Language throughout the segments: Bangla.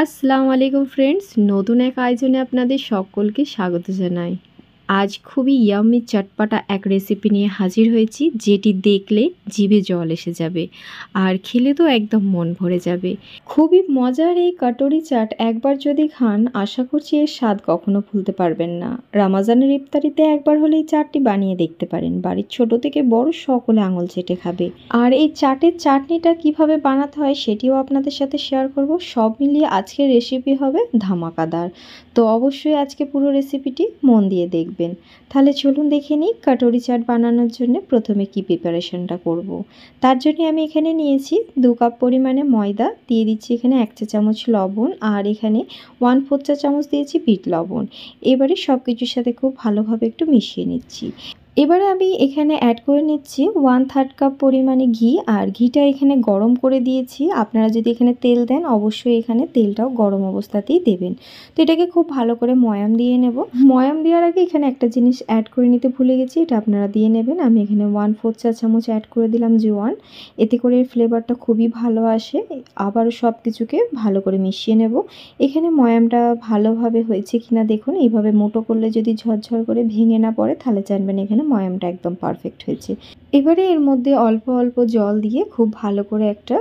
আসসালামু আলাইকুম ফ্রেন্ডস, নতুন এক আয়োজনে আপনাদের সকলকে স্বাগত জানাই। আজ খুবই ইয়াম্মি চটপাটা এক রেসিপি নিয়ে হাজির হয়েছি, যেটি দেখলে জিভে জল এসে যাবে আর খেলে তো একদম মন ভরে যাবে। খুবই মজার এই কাটরি চাট একবার যদি খান, আশা করছি এর স্বাদ কখনো ভুলতে পারবেন না। রমজানের ইফতারিতে একবার হলে এই চাটটি বানিয়ে দেখতে পারেন, বাড়ির ছোট থেকে বড় সকলে আঙুল চেটে খাবে। আর এই চাটের চাটনিটা কিভাবে বানাতে হয় সেটিও আপনাদের সাথে শেয়ার করব। সব মিলিয়ে আজকের রেসিপি হবে ধামাকাদার। তো অবশ্যই আজকে পুরো রেসিপিটি মন দিয়ে দেখবেন। তাহলে চলুন দেখে নিই কাটরি চাট বানানোর জন্য প্রথমে কি প্রিপারেশনটা করব। তার জন্য আমি এখানে নিয়েছি 2 কাপ পরিমাণে ময়দা, দিয়ে দিচ্ছি এখানে 1 চা চামচ লবণ, আর এখানে 1/4 চা চামচ দিয়েছি বিট লবণ। এবারে সব কিছুর সাথে খুব ভালোভাবে একটু মিশিয়ে নিচ্ছি। এবারে আমি এখানে অ্যাড করে নিচ্ছি 1/3 কাপ পরিমাণে ঘি, আর ঘিটা এখানে গরম করে দিয়েছি। আপনারা যদি এখানে তেল দেন, অবশ্যই এখানে তেলটাও গরম অবস্থাতেই দেবেন। তো এটাকে খুব ভালো করে ময়াম দিয়ে নেব। ময়াম দেওয়ার আগে এখানে একটা জিনিস অ্যাড করে নিতে ভুলে গেছি, এটা আপনারা দিয়ে নেবেন। আমি এখানে 1/4 চা চামচ অ্যাড করে দিলাম জোয়ান, এতে করে এর ফ্লেভারটা খুবই ভালো আসে। আবারও সব কিছুকে ভালো করে মিশিয়ে নেব। এখানে ময়ামটা ভালোভাবে হয়েছে কিনা দেখুন, এইভাবে মোটো করলে যদি ঝরঝর করে ভেঙে না পড়ে তাহলে জানবেন এখানে ময়ামটা একদম পারফেক্ট হয়েছে। এবারে এর মধ্যে অল্প অল্প জল দিয়ে খুব ভালো করে একটা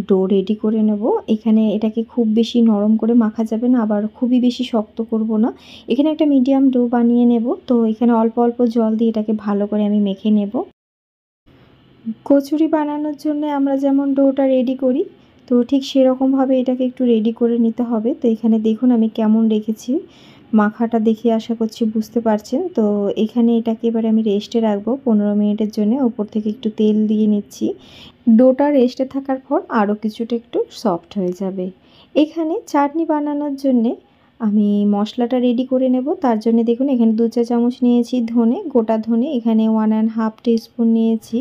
ডো রেডি করে নেব। এখানে এটাকে খুব বেশি নরম করে মাখা যাবে না, আবার খুবই বেশি শক্ত করব না। এখানে একটা মিডিয়াম ডো বানিয়ে নেব। তো এখানে অল্প অল্প জল দিয়ে এটাকে ভালো করে আমি মেখে নেব। কচুরি বানানোর জন্য আমরা যেমন ডোটা রেডি করি, তো ঠিক সেরকমভাবে এটাকে একটু রেডি করে নিতে হবে। তো এখানে দেখুন আমি কেমন রেখেছি, মাখাটা দেখে আশা করছি বুঝতে পারছেন। তো এখানে এটাকে এবারে আমি রেস্টে রাখবো 15 মিনিটের জন্য। ওপর থেকে একটু তেল দিয়ে নিচ্ছি। ডোটা রেস্টে থাকার পর আরও কিছুটা একটু সফট হয়ে যাবে। এখানে চাটনি বানানোর জন্যে আমি মশলাটা রেডি করে নেব। তার জন্য দেখুন এখানে 2 চা চামচ নিয়েছি ধনে, গোটা ধনে। এখানে 1.5 টিস্পুন নিয়েছি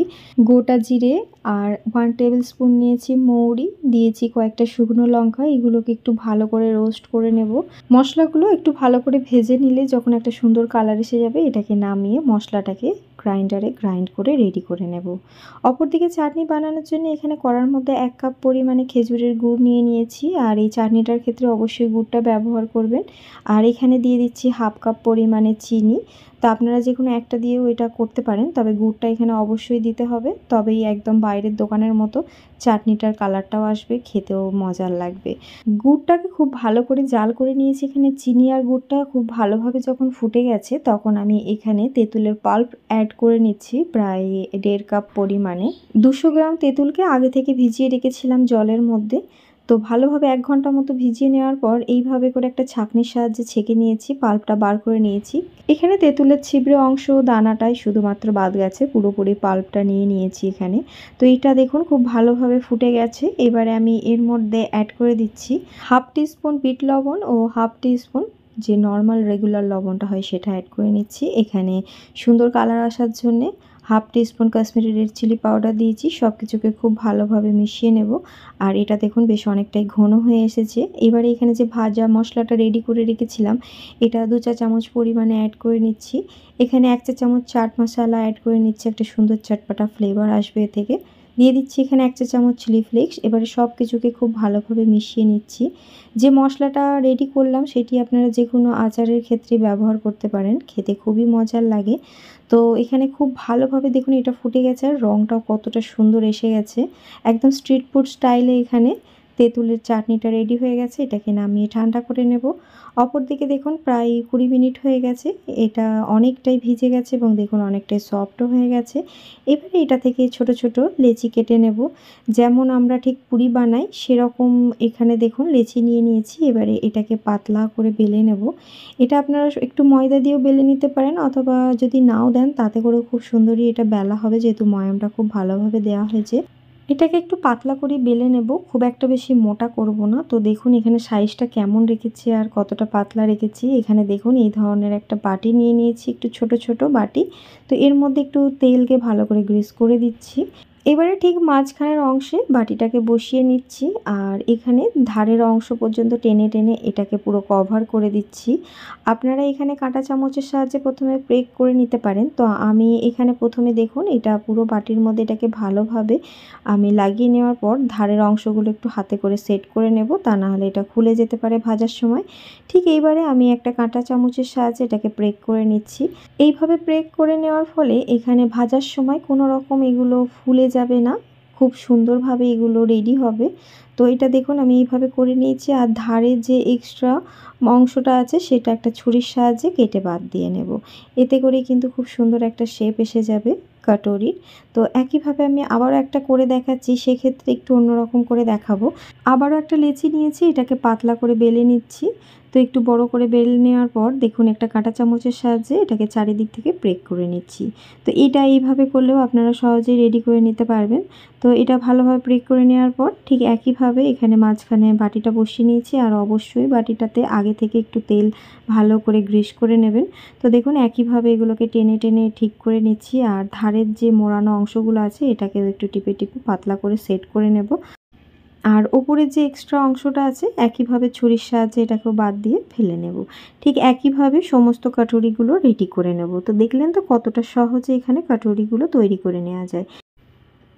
গোটা জিরে, আর 1 টেবিল স্পুন নিয়েছি মৌরি, দিয়েছি কয়েকটা শুকনো লঙ্কা। এগুলোকে একটু ভালো করে রোস্ট করে নেব। মশলাগুলো একটু ভালো করে ভেজে নিলে যখন একটা সুন্দর কালার এসে যাবে, এটাকে নামিয়ে মশলাটাকে গ্রাইন্ডারে গ্রাইন্ড করে রেডি করে নেব। অপরদিকে চাটনি বানানোর জন্য এখানে কড়ার মধ্যে 1 কাপ পরিমাণে খেজুরের গুড় নিয়ে নিয়েছি, আর এই চাটনিটার ক্ষেত্রে অবশ্যই গুড়টা ব্যবহার করবেন। আর এখানে দিয়ে দিচ্ছি 1/2 কাপ পরিমাণে চিনি। তো আপনারা যে কোনো একটা দিয়েও এটা করতে পারেন, তবে গুড়টা এখানে অবশ্যই দিতে হবে, তবেই একদম বাইরের দোকানের মতো চাটনিটার কালারটাও আসবে, খেতেও মজার লাগবে। গুড়টাকে খুব ভালো করে জাল করে নিয়েছি। এখানে চিনি আর গুড়টা খুব ভালোভাবে যখন ফুটে গেছে, তখন আমি এখানে তেঁতুলের পাল্প অ্যাড করে নিচ্ছি প্রায় 1.5 কাপ পরিমাণে। 200 গ্রাম তেঁতুলকে আগে থেকে ভিজিয়ে রেখেছিলাম জলের মধ্যে। তো ভালোভাবে 1 ঘন্টা মতো ভিজিয়ে নেওয়ার পর এইভাবে করে একটা ছাঁকনির সাহায্যে ছেঁকে নিয়েছি, পাল্পটা বার করে নিয়েছি। এখানে তেঁতুলের ছিবড়ে অংশ দানাটাই শুধুমাত্র বাদ গেছে, পুরোপুরি পাল্পটা নিয়ে নিয়েছি এখানে। তো এইটা দেখুন খুব ভালোভাবে ফুটে গেছে। এবারে আমি এর মধ্যে অ্যাড করে দিচ্ছি 1/2 টিস্পুন বিট লবণ ও 1/2 টিস্পুন যে নর্মাল রেগুলার লবণটা হয় সেটা অ্যাড করে নিচ্ছি। এখানে সুন্দর কালার আসার জন্যে 1/2 teaspoon Kashmiri red chilli powder দিয়েছি। সব কিছুকে খুব ভালোভাবে মিশিয়ে নেব। আর এটা দেখুন বেশ অনেকটাই ঘন হয়ে এসেছে। এবারে এখানে যে ভাজা মশলাটা রেডি করে রেখেছিলাম, এটা 2 চা চামচ পরিমাণে অ্যাড করে নিচ্ছি। এখানে 1 চা চামচ চাট মশলা অ্যাড করে নিচ্ছি, একটা সুন্দর চটপাটা ফ্লেভার আসবে এ থেকে। দিয়ে দিচ্ছি এখানে 1 চা চামচ চিলি ফ্লেক্স। এবারে সব কিছুকে খুব ভালোভাবে মিশিয়ে নিচ্ছি। যে মশলাটা রেডি করলাম সেটি আপনারা যে কোনো আচারের ক্ষেত্রে ব্যবহার করতে পারেন, খেতে খুবই মজার লাগে। তো এখানে খুব ভালোভাবে দেখুন এটা ফুটে গেছে, আর রঙটাও কতটা সুন্দর এসে গেছে। একদম স্ট্রিট ফুড স্টাইলে এখানে তেঁতুলের চাটনিটা রেডি হয়ে গেছে। এটাকে নামিয়ে ঠান্ডা করে নেব। অপরদিকে দেখুন প্রায় 20 মিনিট হয়ে গেছে। এটা অনেকটাই ভিজে গেছে এবং দেখুন অনেকটাই সফটও হয়ে গেছে। এবারে এটা থেকে ছোট ছোট লেচি কেটে নেব। যেমন আমরা ঠিক পুরি বানাই সেরকম এখানে দেখুন লেচি নিয়ে নিয়েছি। এবারে এটাকে পাতলা করে বেলে নেব। এটা আপনারা একটু ময়দা দিয়েও বেলে নিতে পারেন, অথবা যদি নাও দেন তাতে করেও খুব সুন্দরই এটা বেলা হবে, যেহেতু ময়ামটা খুব ভালোভাবে দেওয়া হয়েছে। এটাকে একটু পাতলা করে বেলে নেব, খুব একটা বেশি মোটা করব না। তো দেখুন এখানে সাইজটা কেমন রেখেছি আর কতটা পাতলা রেখেছি। এখানে দেখুন এই ধরনের একটা বাটি নিয়ে নিয়েছি, একটু ছোট ছোট বাটি। তো এর মধ্যে একটু তেলকে ভালো করে গ্রিস করে দিচ্ছি। এবারে ঠিক মাঝখানের অংশে বাটিটাকে বসিয়ে নিচ্ছি, আর এখানে ধারের অংশ পর্যন্ত টেনে টেনে এটাকে পুরো কভার করে দিচ্ছি। আপনারা এখানে কাঁটা চামচের সাহায্যে প্রথমে ব্রেক করে নিতে পারেন। তো আমি এখানে প্রথমে দেখুন এটা পুরো বাটির মধ্যে এটাকে ভালোভাবে আমি লাগিয়ে নেওয়ার পর ধারের অংশগুলো একটু হাতে করে সেট করে নেব, তা না হলে এটা খুলে যেতে পারে ভাজার সময়। ঠিক এইবারে আমি একটা কাঁটা চামচের সাহায্যে এটাকে ব্রেক করে নিচ্ছি। এইভাবে ব্রেক করে নেওয়ার ফলে এখানে ভাজার সময় কোনো রকম এগুলো ফুলে যাবে না, খুব সুন্দরভাবে এগুলো রেডি হবে। তো এটা দেখুন আমি এইভাবে করে নিয়েছি, আর ধারের যে এক্সট্রা অংশটা আছে সেটা একটা ছুরির সাহায্যে কেটে বাদ দিয়ে নেব। এতে করে কিন্তু খুব সুন্দর একটা শেপ এসে যাবে কাটোরির। তো একইভাবে আমি আবারও একটা করে দেখাচ্ছি, সেক্ষেত্রে একটু অন্যরকম করে দেখাবো। আবারও একটা লেচি নিয়েছি, এটাকে পাতলা করে বেলে নিচ্ছি। তো একটু বড় করে বেলে নেওয়ার পর দেখুন একটা কাঁটা চামচের সাহায্যে এটাকে চারিদিক থেকে ব্রেক করে নিচ্ছি। তো এটা এইভাবে করলেও আপনারা সহজেই রেডি করে নিতে পারবেন। তো এটা ভালোভাবে ব্রেক করে নেওয়ার পর ঠিক একইভাবে এখানে মাঝখানে বাটিটা বসিয়ে নিয়েছি, আর অবশ্যই বাটিটাতে আগে থেকে একটু তেল ভালো করে গ্রিস করে নেবেন। তো দেখুন একইভাবে এগুলোকে টেনে টেনে ঠিক করে নিচ্ছি, আর ধারের যে মোড়ানো অংশগুলো আছে এটাকেও একটু টিপে টিপে পাতলা করে সেট করে নেব। আর ওপরের যে এক্সট্রা অংশটা আছে একইভাবে ছুরির সাহায্যে এটাকেও বাদ দিয়ে ফেলে নেব। ঠিক একইভাবে সমস্ত কাটুরিগুলো রেডি করে নেব। তো দেখলেন তো কতটা সহজে এখানে কাটুরিগুলো তৈরি করে নেওয়া যায়।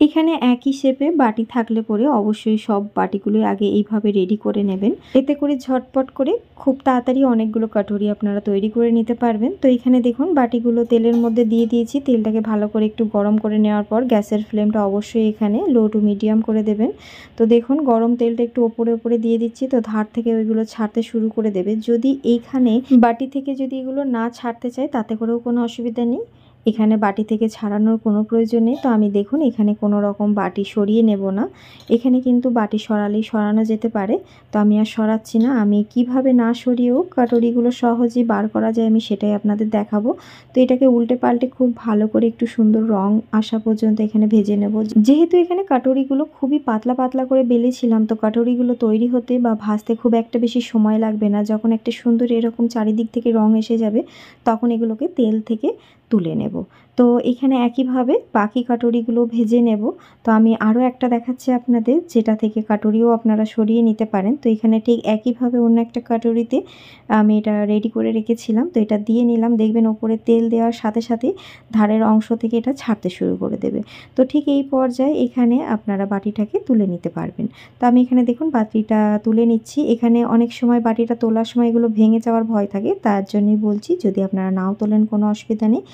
এখানে একই শেপে বাটি থাকলে পরে অবশ্যই সব বাটিগুলোই আগে এইভাবে রেডি করে নেবেন। এতে করে ঝটপট করে খুব তাড়াতাড়ি অনেকগুলো কাটুরি আপনারা তৈরি করে নিতে পারবেন। তো এখানে দেখুন বাটিগুলো তেলের মধ্যে দিয়ে দিয়েছি। তেলটাকে ভালো করে একটু গরম করে নেওয়ার পর গ্যাসের ফ্লেমটা অবশ্যই এখানে লো টু মিডিয়াম করে দেবেন। তো দেখুন গরম তেলটা একটু ওপরে ওপরে দিয়ে দিচ্ছি, তো ধার থেকে ওইগুলো ছাড়তে শুরু করে দেবে। যদি এইখানে বাটি থেকে যদি এগুলো না ছাড়তে চায় তাতে করেও কোনো অসুবিধা নেই, এখানে বাটি থেকে ছাড়ানোর কোনো প্রয়োজন নেই। তো আমি দেখুন এখানে কোনো রকম বাটি সরিয়ে নেব না, এখানে কিন্তু বাটি সরালেই সরানো যেতে পারে। তো আমি আর সরাচ্ছি না, আমি কিভাবে না সরিয়েও কাটুরিগুলো সহজেই বার করা যায় আমি সেটাই আপনাদের দেখাবো। তো এটাকে উল্টে পাল্টে খুব ভালো করে একটু সুন্দর রং আসা পর্যন্ত এখানে ভেজে নেব। যেহেতু এখানে কাটুরিগুলো খুবই পাতলা পাতলা করে বেলেছিলাম, তো কাটুরিগুলো তৈরি হতে বা ভাজতে খুব একটা বেশি সময় লাগবে না। যখন একটা সুন্দর এরকম চারিদিক থেকে রং এসে যাবে তখন এগুলোকে তেল থেকে তুলে নেব। তো এখানে একইভাবে বাকি কাটুরিগুলো ভেজে নেব। তো আমি আরও একটা দেখাচ্ছি আপনাদের, যেটা থেকে কাটুরিও আপনারা সরিয়ে নিতে পারেন। তো এখানে ঠিক একইভাবে অন্য একটা কাটুরিতে আমি এটা রেডি করে রেখেছিলাম, তো এটা দিয়ে নিলাম। দেখবেন ওপরে তেল দেওয়ার সাথে সাথে ধারের অংশ থেকে এটা ছাড়তে শুরু করে দেবে। তো ঠিক এই পর্যায়ে এখানে আপনারা বাটিটাকে তুলে নিতে পারবেন। তো আমি এখানে দেখুন বাটিটা তুলে নিচ্ছি। এখানে অনেক সময় বাটিটা তোলার সময় এগুলো ভেঙে যাওয়ার ভয় থাকে, তার জন্যই বলছি যদি আপনারা নাও তোলেন কোনো অসুবিধা নেই।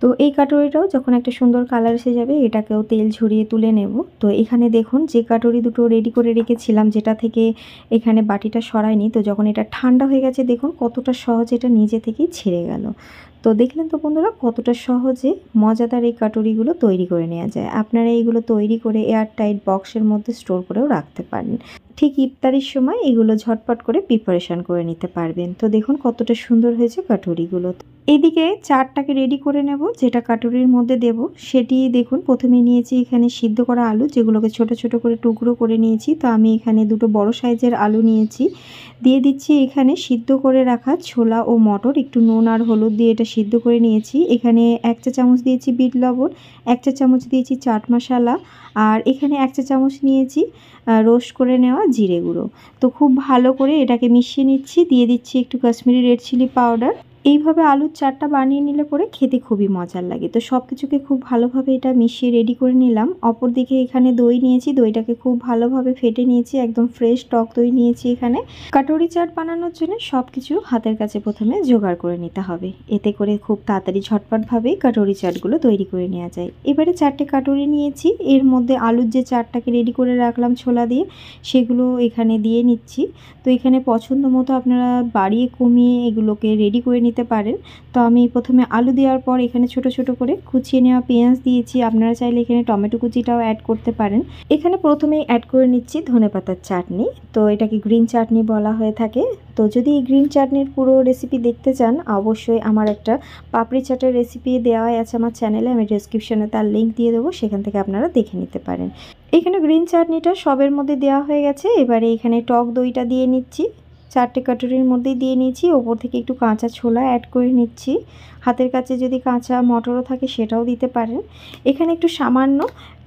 তো এই কাটুরিটাও যখন একটা সুন্দর কালার এসে যাবে এটাকেও তেল ঝরিয়ে তুলে নেব। তো এখানে দেখুন যে কাটুরি দুটো রেডি করে রেখেছিলাম যেটা থেকে এখানে বাটিটা সরায়নি, তো যখন এটা ঠান্ডা হয়ে গেছে দেখুন কতটা সহজে এটা নিজে থেকেই ছেড়ে গেল। তো দেখলেন তো বন্ধুরা কতটা সহজে মজাদার এই কাটুরিগুলো তৈরি করে নেওয়া যায়। আপনারা এইগুলো তৈরি করে এয়ারটাইট বক্সের মধ্যে স্টোর করেও রাখতে পারেন। ঠিক ইফতারির সময় এগুলো ঝটপট করে প্রিপারেশান করে নিতে পারবেন। তো দেখুন কতটা সুন্দর হয়েছে কাটুরিগুলো। এইদিকে চাটটাকে রেডি করে নেব, যেটা কাটুরির মধ্যে দেব সেটি দেখুন প্রথমে নিয়েছি এখানে সিদ্ধ করা আলু, যেগুলোকে ছোট ছোট করে টুকরো করে নিয়েছি। তো আমি এখানে দুটো বড় সাইজের আলু নিয়েছি, দিয়ে দিচ্ছি এখানে সিদ্ধ করে রাখা ছোলা ও মটর, একটু নুন আর হলুদ দিয়ে এটা সিদ্ধ করে নিয়েছি। এখানে 1 চা চামচ দিয়েছি বিট লবণ, 1 চা চামচ দিয়েছি চাট মশলা, আর এখানে 1 চা চামচ নিয়েছি রোস্ট করে নেওয়া জিরে গুঁড়ো। তো খুব ভালো করে এটাকে মিশিয়ে নিচ্ছি, দিয়ে দিচ্ছি একটু কাশ্মীরি রেড চিলি পাউডার। এইভাবে আলুর চাটটা বানিয়ে নিলে পরে খেতে খুবই মজার লাগে। তো সব কিছুকে খুব ভালোভাবে এটা মিশিয়ে রেডি করে নিলাম। অপরদিকে এখানে দই নিয়েছি, দইটাকে খুব ভালোভাবে ফেটে নিয়েছি, একদম ফ্রেশ টক দই নিয়েছি। এখানে কাটুরি চাট বানানোর জন্য সব কিছু হাতের কাছে প্রথমে জোগাড় করে নিতে হবে, এতে করে খুব তাড়াতাড়ি ঝটপটভাবেই কাটুরি চাটগুলো তৈরি করে নেওয়া যায়। এবারে 4টে কাটুরি নিয়েছি, এর মধ্যে আলুর যে চাটটাকে রেডি করে রাখলাম ছোলা দিয়ে সেগুলো এখানে দিয়ে নিচ্ছি। তো এখানে পছন্দ মতো আপনারা বাড়িয়ে কমিয়ে এগুলোকে রেডি করে নিতে পারেন। তো আমি প্রথমে আলু দেওয়ার পর এখানে ছোট ছোট করে কুচিয়ে নেওয়া পেঁয়াজ দিয়েছি, আপনারা চাইলে এখানে টমেটো কুচিটাও অ্যাড করতে পারেন। এখানে প্রথমেই অ্যাড করে নিচ্ছি ধনেপাতার চাটনি, তো এটাকে গ্রিন চাটনি বলা হয়ে থাকে। তো যদি এই গ্রিন চাটনির পুরো রেসিপি দেখতে চান অবশ্যই আমার একটা পাপড়ি চাটের রেসিপি দেওয়াই আছে আমার চ্যানেলে, আমি ডেসক্রিপশনে তার লিঙ্ক দিয়ে দেবো, সেখান থেকে আপনারা দেখে নিতে পারেন। এখানে গ্রিন চাটনিটা সবের মধ্যে দেওয়া হয়ে গেছে, এবারে এখানে টক দইটা দিয়ে নিচ্ছি। 4টে কাটুরির মধ্যেই দিয়ে নিয়েছি। ওপর থেকে একটু কাঁচা ছোলা অ্যাড করে নিচ্ছি। হাতের কাছে যদি কাঁচা মটরও থাকে সেটাও দিতে পারেন। এখানে একটু সামান্য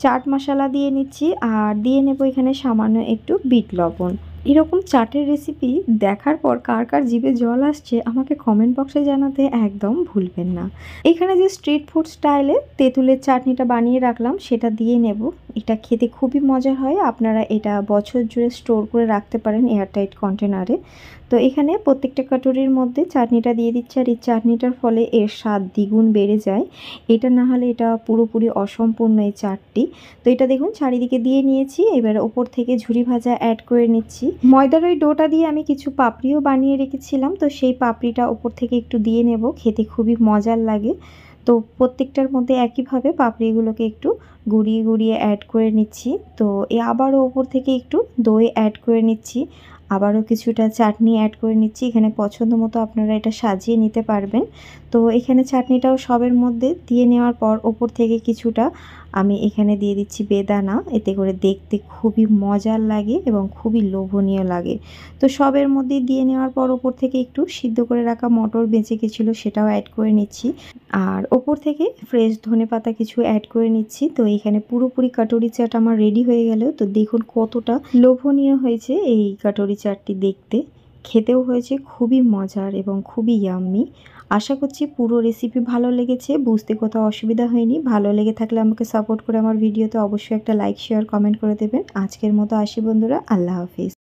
চাট মশলা দিয়ে নিচ্ছি, আর দিয়ে নেব এখানে সামান্য একটু বিট লবণ। এরকম চাটের রেসিপি দেখার পর কার কার জিভে জল আসছে আমাকে কমেন্ট বক্সে জানাতে একদম ভুলবেন না। এখানে যে স্ট্রিট ফুড স্টাইলে তেঁতুলের চাটনিটা বানিয়ে রাখলাম সেটা দিয়ে নেব। এটা খেতে খুবই মজার হয়, আপনারা এটা বছর জুড়ে স্টোর করে রাখতে পারেন এয়ারটাইট কন্টেনারে। তো এখানে প্রত্যেকটা কাটুরির মধ্যে চাটনিটা দিয়ে দিচ্ছি, আর এই চাটনিটার ফলে এর স্বাদ দ্বিগুণ বেড়ে যায়। এটা না হলে এটা পুরোপুরি অসম্পূর্ণ এই চাটটি। তো এটা দেখুন চারিদিকে দিয়ে নিয়েছি। এবার ওপর থেকে ঝুরি ভাজা অ্যাড করে নিচ্ছি। ময়দার ওই ডোটা দিয়ে আমি কিছু পাপড়িও বানিয়ে রেখেছিলাম, তো সেই পাপড়িটা ওপর থেকে একটু দিয়ে নেব, খেতে খুবই মজার লাগে। তো প্রত্যেকটার মধ্যে একইভাবে পাপড়িগুলোকে একটু গুঁড়িয়ে গুঁড়িয়ে অ্যাড করে নিচ্ছি। তো আবারও ওপর থেকে একটু দই অ্যাড করে নিচ্ছি, আবারও কিছুটা চাটনি অ্যাড করে নিচ্ছি। এখানে পছন্দ মতো আপনারা এটা সাজিয়ে নিতে পারবেন। তো এখানে চাটনিটাও সবের মধ্যে দিয়ে নেওয়ার পর ওপর থেকে কিছুটা আমি এখানে দিয়ে দিচ্ছি বেদানা, এতে করে দেখতে খুবই মজার লাগে এবং খুবই লোভনীয় লাগে। তো সবের মধ্যে দিয়ে নেওয়ার পর ওপর থেকে একটু সিদ্ধ করে রাখা মটর বেঁচে গেছিলো সেটাও অ্যাড করে নিচ্ছি, আর ওপর থেকে ফ্রেশ ধনেপাতা কিছু অ্যাড করে নিচ্ছি। তো এখানে পুরোপুরি কাটুরি চাট আমার রেডি হয়ে গেল। তো দেখুন কতটা লোভনীয় হয়েছে এই কাটুরি চাটটি দেখতে, খেতেও হয়েছে খুবই মজার এবং খুবই ইয়াম্মি। আশা করছি পুরো রেসিপি ভালো লেগেছে, বুঝতে কোথাও অসুবিধা হয়নি। ভালো লেগে থাকলে আমাকে সাপোর্ট করে আমার ভিডিওতে অবশ্যই একটা লাইক শেয়ার কমেন্ট করে দেবেন। আজকের মতো আসি বন্ধুরা, আল্লাহ হাফিজ।